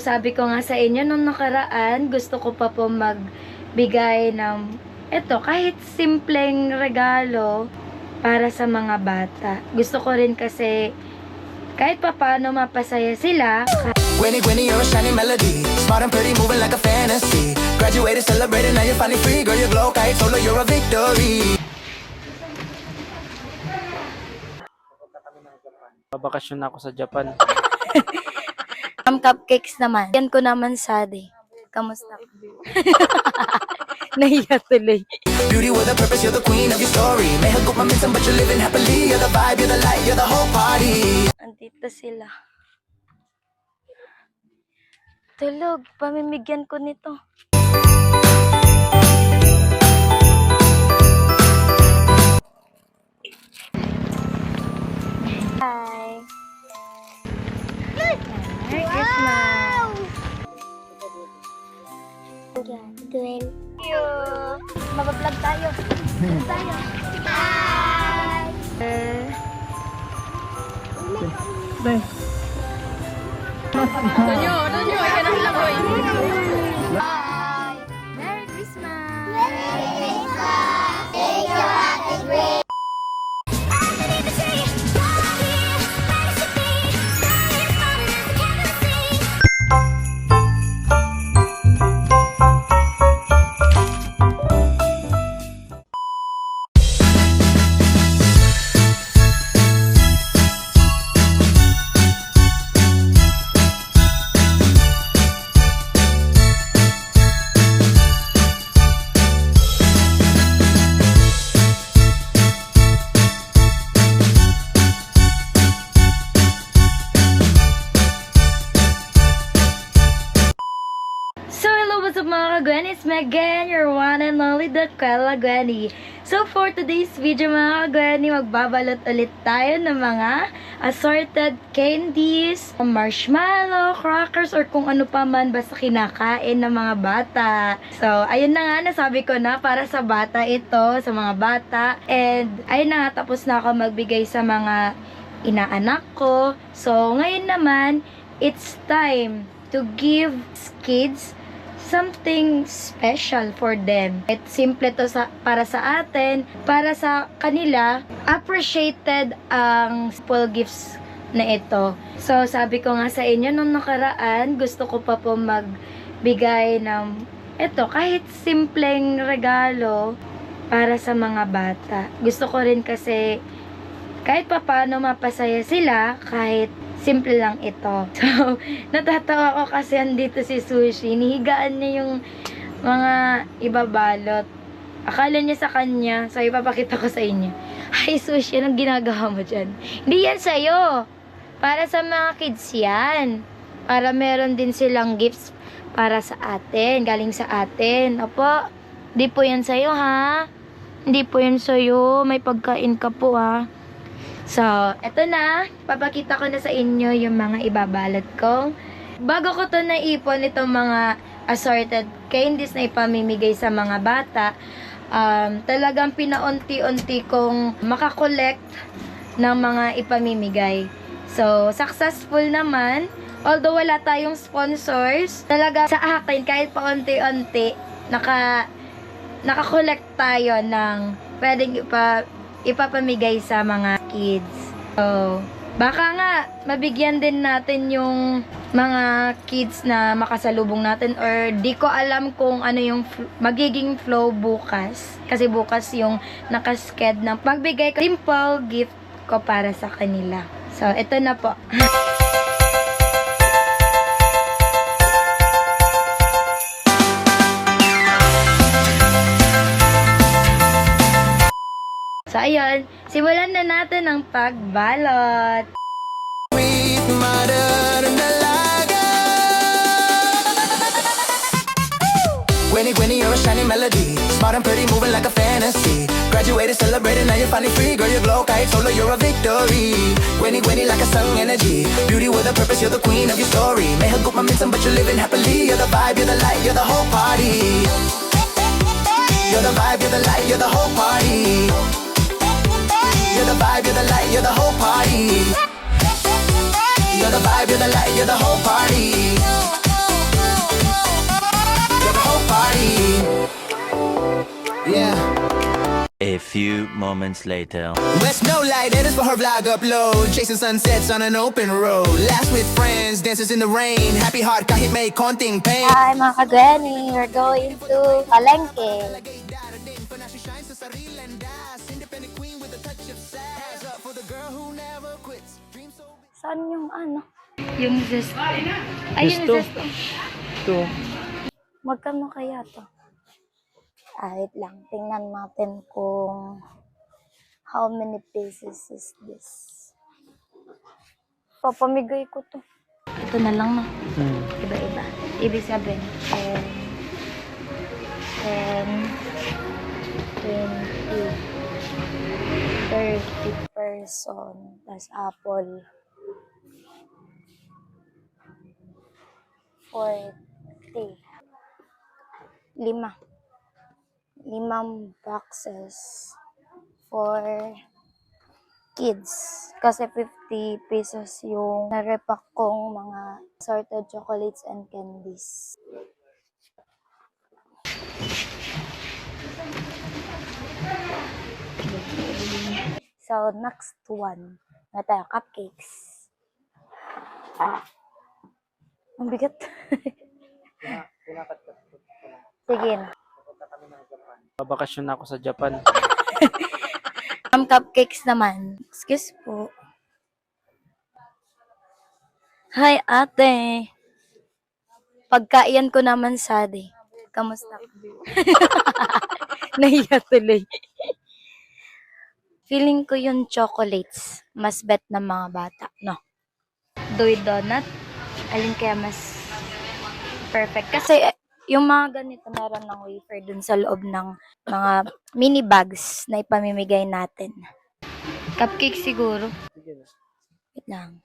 sabi ko nga sa inyo nung nakaraan, gusto ko pa po magbigay ng kahit simpleng regalo para sa mga bata. Gusto ko rin kasi kahit papaano mapasaya sila. Winnie, Winnie, you're a shining melody. Smart and pretty, moving like a fantasy. Graduated, celebrated, now you're finally free. Girl, you glow, kahit solo, you're a victory. Babakasyon ako sa Japan. Cupcakes naman. Yan ko naman sade. Kamusta? Nahiya tuloy. Beauty with a purpose, you're the queen of your story. May hagot maminsan, but you're living happily. You're the vibe, you're the light, you're the whole party. Andito sila. Tulog. Pamimigyan ko nito. Hi. Merry Christmas. Thank you. Mabablog tayo. Tayo. Hi. Bye. Merry Christmas. Merry Christmas. May your happy Christmas. What's up mga ka-Gwenny? It's me again, your one and only Daquela Gwenny. So for today's video mga ka-Gwenny, magbabalot ulit tayo ng mga assorted candies, marshmallow, crackers, or kung ano pa man basta kinakain ng mga bata. So ayun na nga, nasabi ko na para sa bata ito, sa mga bata. And ayun na nga, tapos na ako magbigay sa mga inaanak ko. So ngayon naman, it's time to give kids something special for them. It's simple to para sa atin, para sa kanila, appreciated ang simple gifts na ito. So, sabi ko nga sa inyo nung nakaraan, gusto ko pa po magbigay ng kahit simpleng regalo para sa mga bata. Gusto ko rin kasi kahit papaano mapasaya sila, kahit simple lang ito. So, natatawa ko kasi andito si Sushi. Nihigaan niya yung mga ibabalot. Akala niya sa kanya. So, ipapakita ko sa inyo. Hi, Sushi. Anong ginagawa mo dyan? Hindi yan sa'yo. Para sa mga kids yan. Para meron din silang gifts para sa atin. Galing sa atin. Opo. Hindi po yan sa'yo, ha? Hindi po yan sa'yo. May pagkain ka po, ha? So, eto na. Papakita ko na sa inyo yung mga ibabalot ko. Bago ko to naipon itong mga assorted candies na ipamimigay sa mga bata, talagang pinaunti-unti kong makakollect ng mga ipamimigay. So, successful naman. Although wala tayong sponsors, talaga sa akin kahit paunti-unti, nakakollect tayo ng pwedeng ipapamigay sa mga kids. So, baka nga mabigyan din natin yung mga kids na makasalubong natin, or di ko alam kung ano yung magiging flow bukas. Kasi bukas yung nakasked ng magbigay simple gift ko para sa kanila. So, ito na po. So, ayun. Simulan na natin ang pagbalot. Sweet mother dalaga. Winnie, Winnie, you're a shining melody. Smart and pretty, moving like a fantasy. Graduated, celebrated, now you're finally free. Girl, you glow, kahit solo, you're a victory. Winnie, Winnie, like a sun energy. Beauty with a purpose, you're the queen of your story. May hagot maminsan, but you're living happily. You're the vibe, you're the light, you're the whole party. You're the vibe, you're the light, you're the whole party. You're the vibe, you're the light, you're the whole party. You're the vibe, you're the light, you're the whole party. A few moments later. West no light, edits for her vlog upload. Chasing sunsets on an open road. Laughs with friends, dances in the rain. Happy heart kahit may konting pain. Hi mga ka-Gwenny, we're going to Palengke. Saan yung ano? Yung zesto. Ay, yung Zesto? zesto. Ito. Magkano kaya to? Wait lang, tingnan natin kung how many pieces is this. Papamigay ko to. Ito na lang, no? Iba-iba. Ibig sabihin, 10, 20, 30 person, plus apple, 40, 5 boxes for kids. Kasi 50 pesos yung narepack kong mga assorted chocolates and candies. So, next one. Na tayo, cupcakes. Ang bigat. Sige na. Babakasyon na ako sa Japan. Ang cupcakes naman. Excuse po. Hi, ate. Pagkaiyan ko naman sadi. Kamusta? Nahiya tuloy. Feeling ko yung chocolates. Mas bet ng mga bata, no? Doy donut. Alin kaya mas perfect? Kasi yung mga ganito meron ng wafer dun sa loob ng mga mini bags na ipamimigay natin. Cupcakes siguro. Wait lang.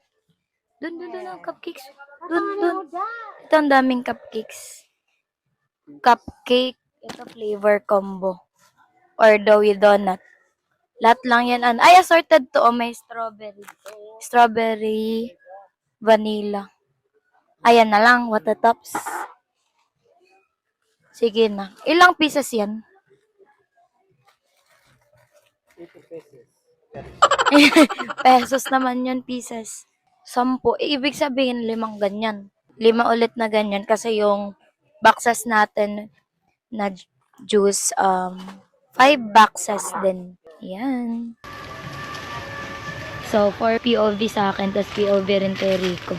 Dun ang cupcakes. Dun. Ito ang daming cupcakes. Cupcake. Ito flavor combo. Or doughy donut. Lahat lang yan. Ay, assorted to. Oh, may strawberry. Strawberry. Vanilla. Ayan na lang. What the tops. Sige na. Ilang pieces yan? 80 pesos naman yun, pieces. 10. Ibig sabihin, 5 ganyan. 5 ulit na ganyan kasi yung boxes natin na juice, 5 boxes din. Yan. So, for POV sa akin, tas POV rin kay Rico.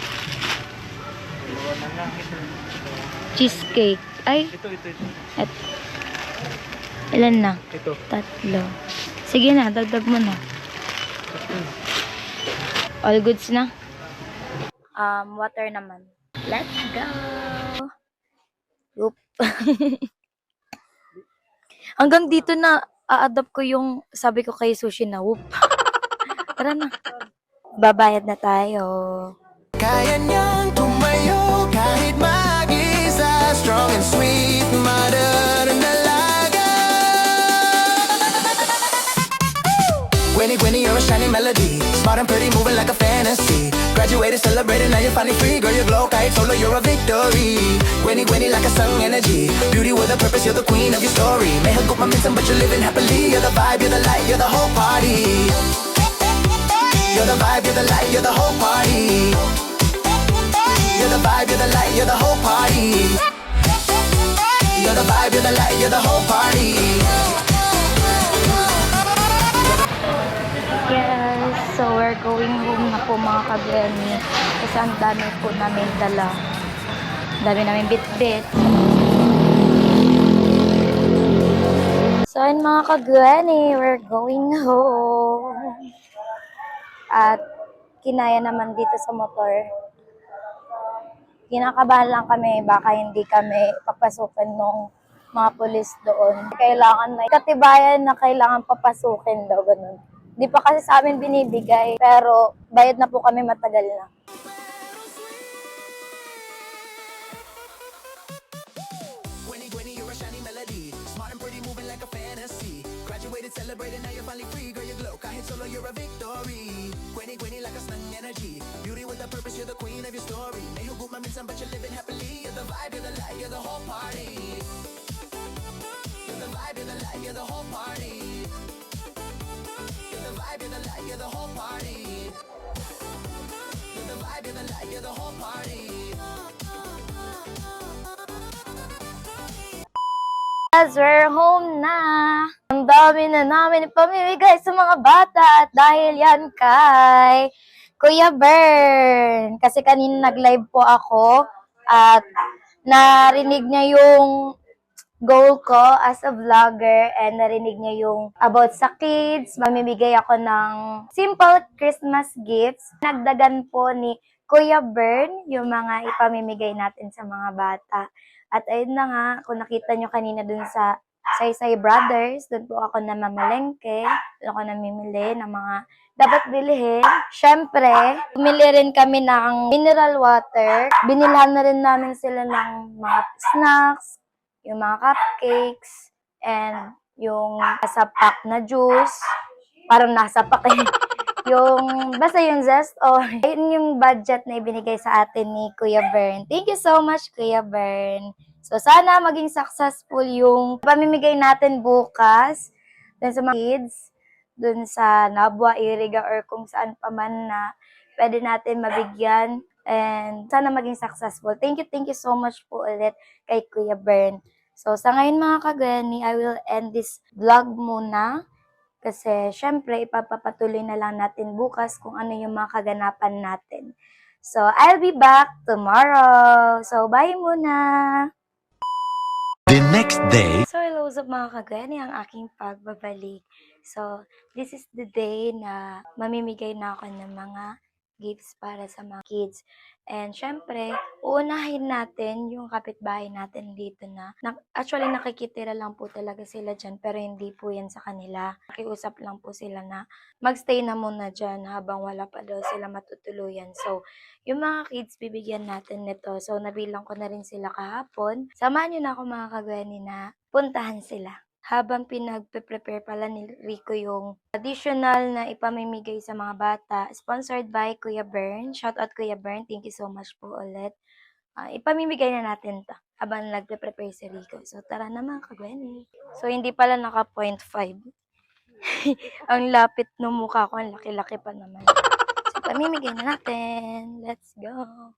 Cheesecake. Ay, Ito. at ilan na? Ito. 3. Sige na, dagdag mo na. All goods na? Water naman. Let's go! Oop. Hanggang dito na a-adopt ko yung sabi ko kay Sushi na whoop. Tara na. Babayad na tayo. Kaya niyang tumayo kahit mag-isa. Strong and sweet, mother and dalaga. Gwenny, you're a shining melody. Smart and pretty, moving like a fantasy. Graduated, celebrated, now you're finally free. Girl, you glow, kahit solo, you're a victory. Gwenny, like a sun energy. Beauty with a purpose, you're the queen of your story. May hagot maminsan, but you're living happily. You're the vibe, you're the light, you're the whole party. You're the vibe, you're the light, you're the whole party. You're the vibe, you're the light, you're the whole party. You're the vibe, you're the light, you're the whole party. Yes, so we're going home na po mga ka-Gwenny. Kasi ang dami po namin dala. Ang dami namin bit-bit. So yun mga ka-Gwenny, we're going home. At kinaya naman dito sa motor. Kinakabahan lang kami, baka hindi kami papasukin nung mga pulis doon. Kailangan na katibayan na kailangan papasukin daw, ganun. Di pa kasi sa amin binibigay, pero bayad na po kami matagal na. Gwenny, you're a shining melody. Smart and pretty, moving like a fantasy. Graduated, celebrated, now you're finally free. Girl, you glow, kahit solo, you're a victory. Gwenny, like a sun energy. Beauty with a purpose, you're the queen of your story. May hugot maminsan, but you're living happily. You're the vibe, you're the light, you're the whole party. You're the vibe, you're the light, you're the whole party. the whole party. You're the vibe, you're the life, you're the whole party. As we're home na, ang dami na namin ipamimigay sa mga bata at dahil yan kay Kuya Bern. Kasi kanina nag-live po ako at narinig niya yung goal ko as a vlogger and narinig niya yung about sa kids. Mamimigay ako ng simple Christmas gifts. Nagdagan po ni Kuya Bern yung mga ipamimigay natin sa mga bata. At ayun na nga, kung nakita nyo kanina dun sa Saysay Brothers, dun po ako namamalengke, dun ako namimili ng mga dapat bilhin. Siyempre, bumili rin kami ng mineral water. Binilhan na rin namin sila ng mga snacks, yung mga cupcakes, and yung nasa pack na juice. Parang nasa pack eh. Basta yung zest oil. Yun yung budget na ibinigay sa atin ni Kuya Bern. Thank you so much, Kuya Bern. So, sana maging successful yung pamimigay natin bukas dun sa mga kids, dun sa Nabwa, Iriga, or kung saan pa man na pwede natin mabigyan. And sana maging successful. Thank you so much po ulit kay Kuya Bern. So, sa ngayon mga kagani, I will end this vlog muna. Kasi, syempre, ipapapatuloy na lang natin bukas kung ano yung mga kaganapan natin. So, I'll be back tomorrow. So, bye muna! The next day. So, hello sa mga kagani, ang aking pagbabalik. So, this is the day na mamimigay na ako ng mga gifts para sa mga kids. And syempre, uunahin natin yung kapitbahay natin dito na actually nakikitira lang po talaga sila dyan pero hindi po yan sa kanila. Nakiusap lang po sila na magstay na muna dyan habang wala pa daw sila matutuluyan. So, yung mga kids bibigyan natin nito. So, nabilang ko na rin sila kahapon. Samahan nyo na ako mga kagani na puntahan sila. Habang pinagpe-prepare pala ni Rico yung additional na ipamimigay sa mga bata, sponsored by Kuya Bern. Shout out Kuya Bern, thank you so much po ulit. Ipamimigay na natin to habang nagpe-prepare si Rico. So tara na mga kagweni. So hindi pala naka 0.5. Ang lapit ng mukha ko, ang laki-laki pa naman. So ipamimigay na natin. Let's go.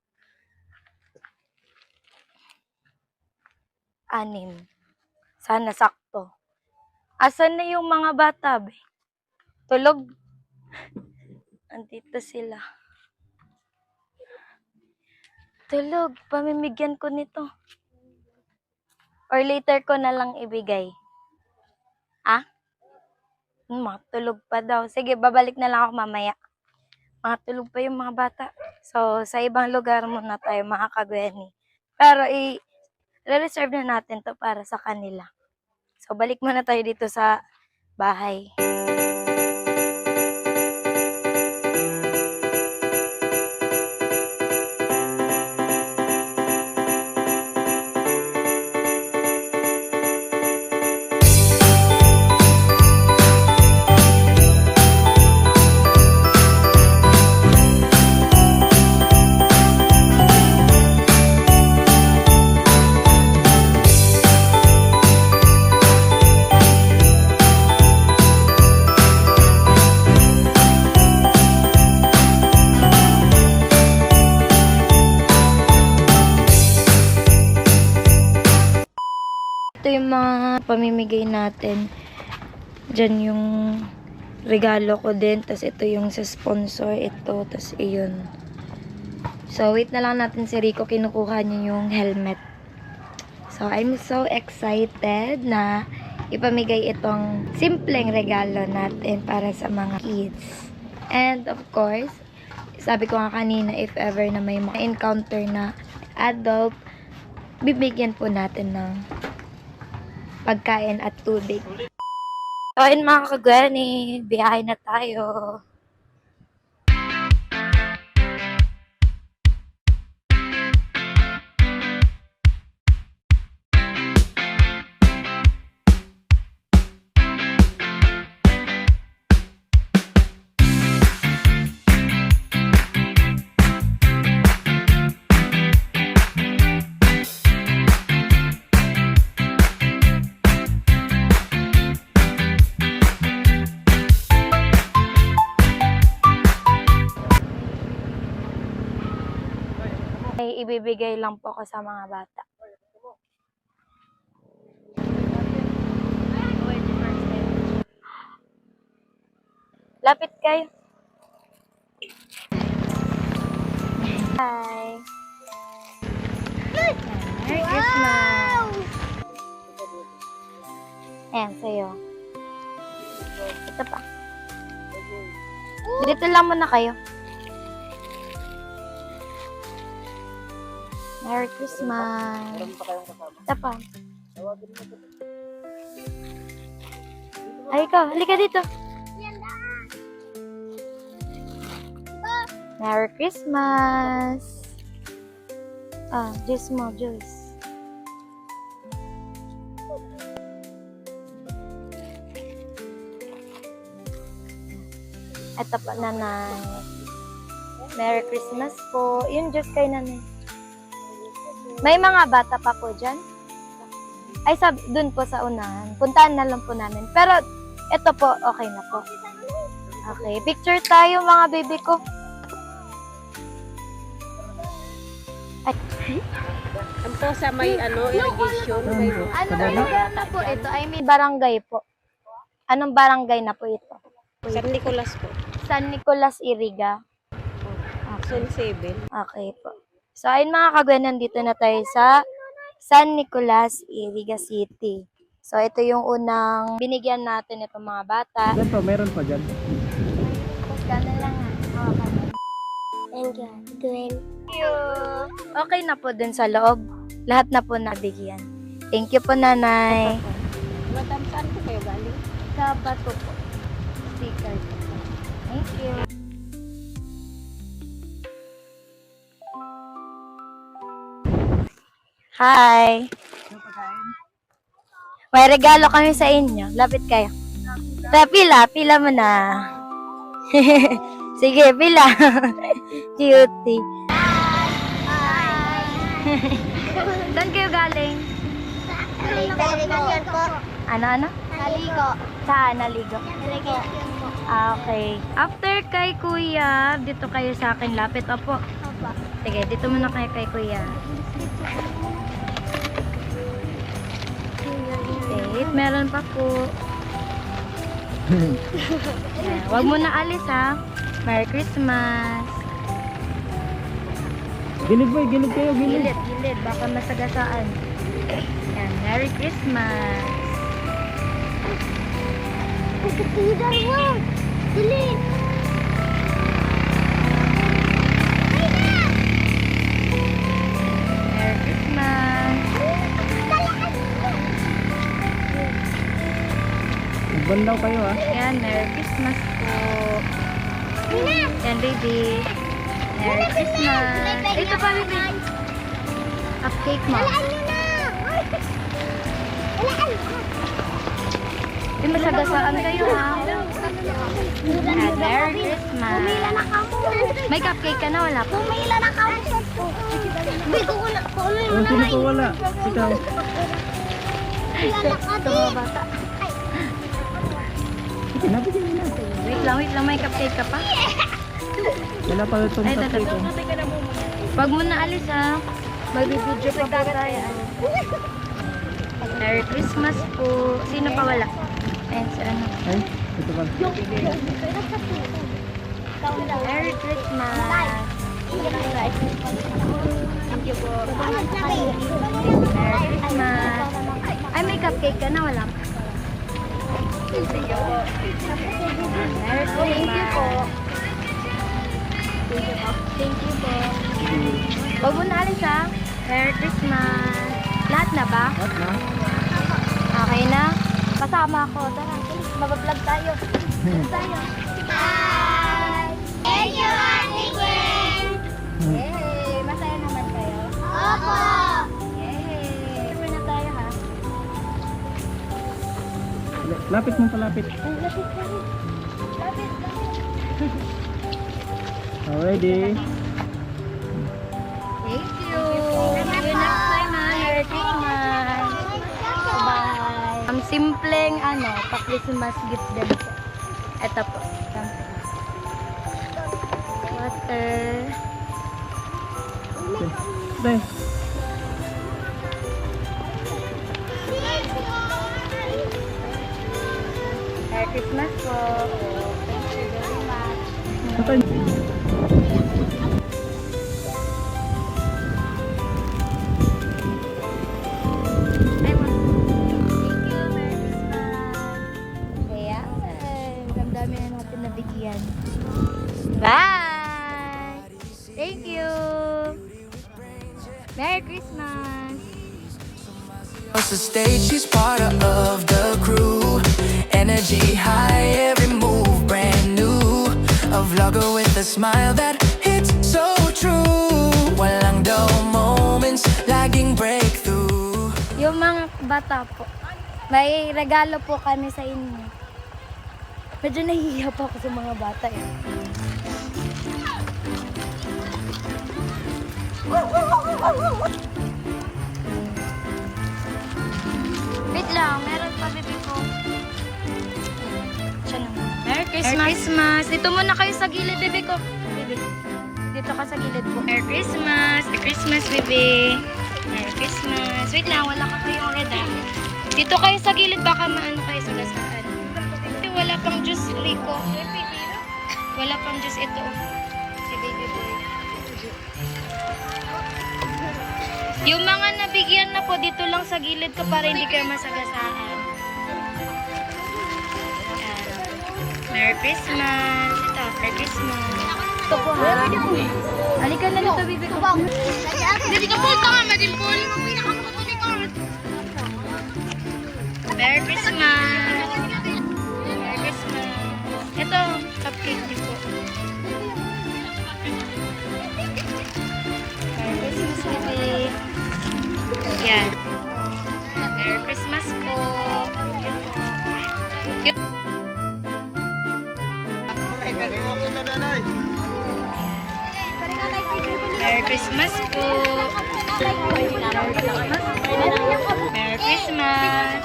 6. Sana sakto. Asan na yung mga bata, be? Tulog? Andito sila. Tulog. Pamimigyan ko nito. Or later ko na lang ibigay. Matulog pa daw. Sige, babalik na lang ako mamaya. Matulog pa yung mga bata. So, sa ibang lugar muna tayo, mga kagweni. Pero, i-reserve na natin to para sa kanila. So, balik muna tayo dito sa bahay. Ito yung mga pamimigay natin. Diyan yung regalo ko din. Tapos ito yung sa sponsor. Ito. Tapos iyon. So, wait na lang natin si Rico. Kinukuha niya yung helmet. So, I'm so excited na ipamigay itong simpleng regalo natin para sa mga kids. And of course, sabi ko nga kanina, if ever na may ma-encounter na adult, bibigyan po natin ng pagkain at tubig. So, ayun mga kagwani, biyahe na tayo. may ibibigay lang po ko sa mga bata. Lapit kayo. Hi. Merry Christmas. Ayan, sa'yo. Ito pa. Dito lang muna kayo. Merry Christmas. Ito pa. Ay, ikaw. Halika dito. Merry Christmas. Ah, juice mo, juice. Ito pa, nanay. Merry Christmas po. Yun, juice kay nanay. May mga bata pa po dyan? Ay, dun po sa unahan. Puntahan na lang po namin. Pero, ito po, okay na po. Okay, picture tayo mga baby ko. Ang po sa may irrigation. May, Ano na po ito? I mean, barangay po. Anong barangay na po ito? San Nicolas po. San Nicolas, Iriga. Zone 7. Okay po. So, ayun mga kagwen, nandito na tayo sa San Nicolas, Iriga City. So, ito yung unang binigyan natin itong mga bata. Yan pa, meron pa dyan. Gano'n lang ha. Thank you. Gwen. Thank you. Okay na po dun sa loob. Lahat na po nabigyan. Thank you po, nanay. Madam, saan po kayo galing? Sa bato po. Sticker po. Thank you. Hi. May regalo kami sa inyo. Lapit kayo. Pila mo na. Sige, pila. Cutie. Saan kayo galing? Irrigation po. Ano? Naligo. Saan naligo? Irrigation po. Okay. After kay kuya, dito kayo sa akin. Lapit, opo. Opo. Sige, dito muna kayo kay kuya. Wait, meron pa po. Yan, wag mo na alis ha. Merry Christmas. Gilig boy, gilig kayo, gilig. Gilid. Baka masagasaan. Yan, Merry Christmas. Pagkatidan mo. Dili. Merry Christmas. Magbandaw kayo ha. Yan, Merry Christmas po. Yan, baby. Merry Christmas. Ito pa, baby. Cupcake mo. Walaan nyo na. Walaan. Yung masagasaan kayo, ha? Yan, Merry Christmas. Pumila na kamo. May cupcake ka na, wala pa? Pumila na kamo. Uy, kukunan. Kukunan mo Oh, sino na. po wala? Ikaw. Pumila na ka, Ito di. mga bata. Wait lang, may cupcake ka pa? Wala pa itong Ay, cupcake. ito. oh. Wag mo na alis, ha? Magbibidyo pa ba tayo? Merry Christmas po. Sino pa wala? Ayan, si ano. Ay, ito pa. Merry Christmas. Thank you po. Merry Christmas. Ay, may cupcake ka na, wala pa. Merry Christmas. Thank you po. Thank you po. Huwag mo na alis, ha? Merry Christmas. Lahat na ba? At na? Okay na? Kasama ako. Tara, mag-vlog tayo. Tayo. Bye. Thank you, Ate Gwen. Yay! Masaya naman kayo? Opo. Yay! Super na tayo, ha? Lapit mo palapit. Lapit ka rin. Lapit. Already. Thank you. See you next time, ha? Merry Christmas. Bye. Ang simpleng, pa-Christmas gift din po. Ito po. Water. Day. Merry Christmas po. Thank you very much. Patay. Thank you, Merry Christmas. Ayan. Ang dami na natin nabigyan. Bye! Thank you! Merry Christmas! Across the stage, she's part of the crew. Energy high, every move brand new. A vlogger with a smile that hits so true. Walang dull moments, laging breakthrough. Yung mga bata po, may regalo po kami sa inyo. Medyo nahihiya po ako sa mga bata eh. Wait lang, meron pa bibi ko. Siya naman. Merry Christmas! Merry Christmas! Dito muna kayo sa gilid, bibi ko. Bibi. Dito ka sa gilid po. Merry Christmas! Merry Christmas, bibi! Merry Christmas! Wait lang, wala ka kayong red ah. Dito kayo sa gilid, baka maano kayo sa gasaan. Ito, wala pang juice, Rico. Wala pang juice ito. Si baby boy. Yung mga nabigyan na po, dito lang sa gilid ko para hindi kayo masagasaan. Ayan. Merry Christmas! Ito, Merry Christmas! Ito po ha. Halika na dito, bibi ko. Hindi ka po, ito nga, madimpol. Merry Christmas! Merry Christmas! Ito, cupcake din po. Merry Christmas, baby. Yan. Merry Christmas po. Merry Christmas po. Merry Christmas. Merry Christmas.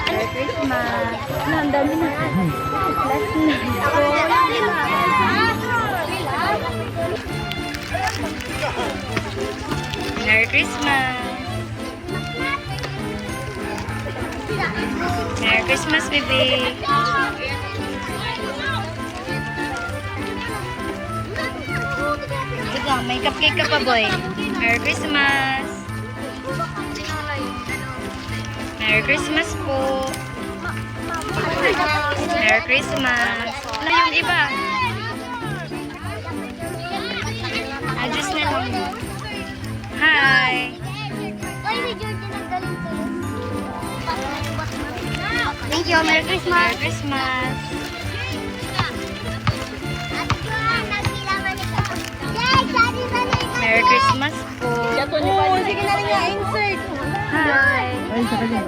Merry Christmas. Ang dami na. Last na. Merry Christmas. Merry Christmas, baby. Ito, may cupcake ka pa, boy. Merry Christmas. Merry Christmas po. Merry Christmas. Ano yung iba? Adjust na lang. Hi. Thank you. Merry Christmas. Merry Christmas. Merry Christmas po. Sige na rin nga, insert. Hi. Ay, sa kanya.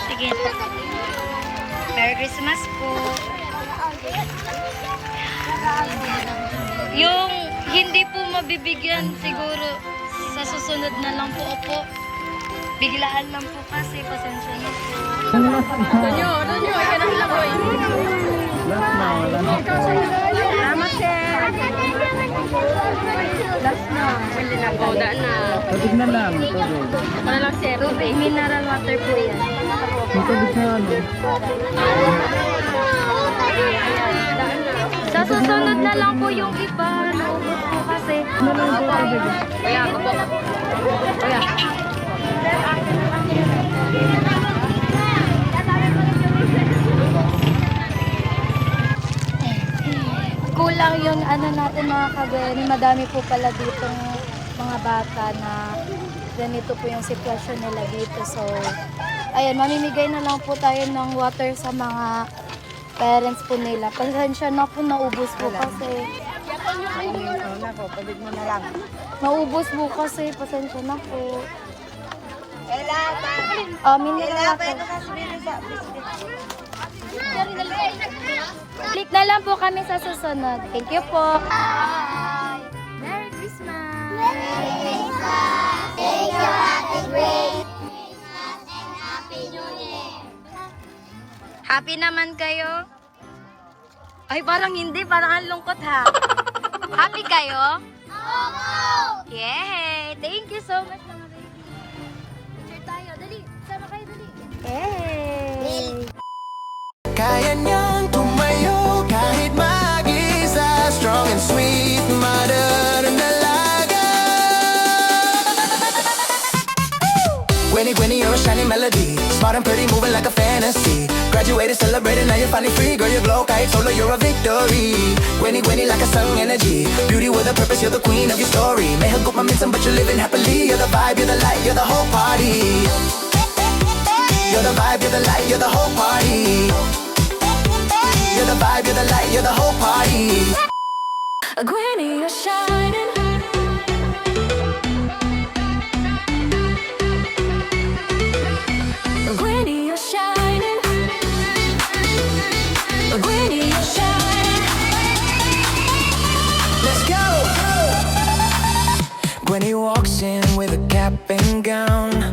Sige. Merry Christmas po. Yung hindi po mabibigyan siguro sa susunod na lang po, opo. Biglaan lang po kasi, pasensya na po. Tonyo, yan ang laboy. Last na, wala na. Salamat, sir. Last na. Pwede na po, daan na. Tubig na lang. Tubig. Ano lang, sir? Tubig, mineral water po yan. May tubig na ano. Sa susunod na lang po yung iba. Naubos po kasi. Ano lang po tubig? Kaya, ako po. Kaya. Kulang yung ano natin mga kagani. Madami po pala ditong mga bata na ganito po yung sitwasyon nila dito. So, ayan, mamimigay na lang po tayo ng water sa mga parents po nila. Pasensya na po, naubos po kasi. Naubos po kasi, pasensya na po. Mineral water. Click na lang po kami sa susunod. Thank you po. Bye! Merry Christmas! Merry Christmas! Thank you, Ate Grace! Christmas and Happy New Year! Happy naman kayo? Ay, parang hindi. Parang ang lungkot ha. Happy kayo? Yay! Thank you so much mga baby. Picture tayo. Dali. Sama kayo, dali. Yay! Kaya niyang tumayo kahit mag-isa. Strong and sweet, mother and dalaga. Gwenny, Gwenny, you're a shining melody. Smart and pretty, moving like a fantasy. Graduated, celebrated, now you're finally free. Girl, you glow, kahit solo, you're a victory. Gwenny, Gwenny, like a sun energy. Beauty with a purpose, you're the queen of your story. May hagot maminsan, but you're living happily. You're the vibe, you're the light, you're the whole party. You're the vibe, you're the light, you're the whole party. You're the vibe, you're the light, you're the whole party. Gwenny, you're shining. Gwenny, you're shining. Gwenny, you're shining. Let's go! Gwenny walks in with a cap and gown.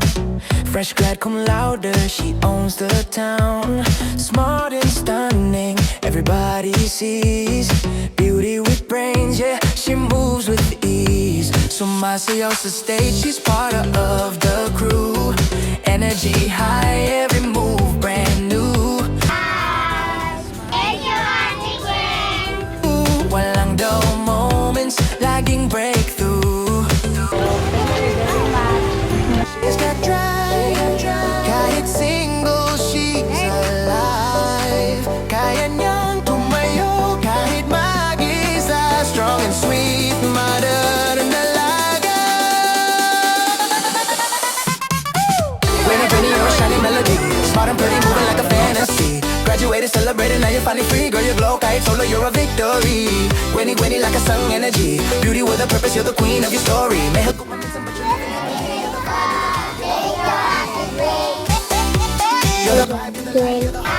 Fresh grad cum laude, she owns the town. Smart and stunning, everybody sees. Beauty with brains, yeah, she moves with ease. Sumasayaw sa stage, she's part of the crew. Energy high, every move brand new. Walang dull moments, laging breakthrough. She's got drive, kahit single, she's alive. Kaya niyang tumayo kahit mag-isa. Strong and sweet, mother and dalaga. Gwenny, Gwenny, you're a shining melody. Smart and pretty, moving like a fantasy. Graduated, celebrated, now you're finally free. Girl, you glow, kahit solo, you're a victory. Gwenny, Gwenny, like a sun energy. Beauty with a purpose, you're the queen of your story. May hagot maminsan, but you're living happily. You're the vibe, you're the light, you're the whole party.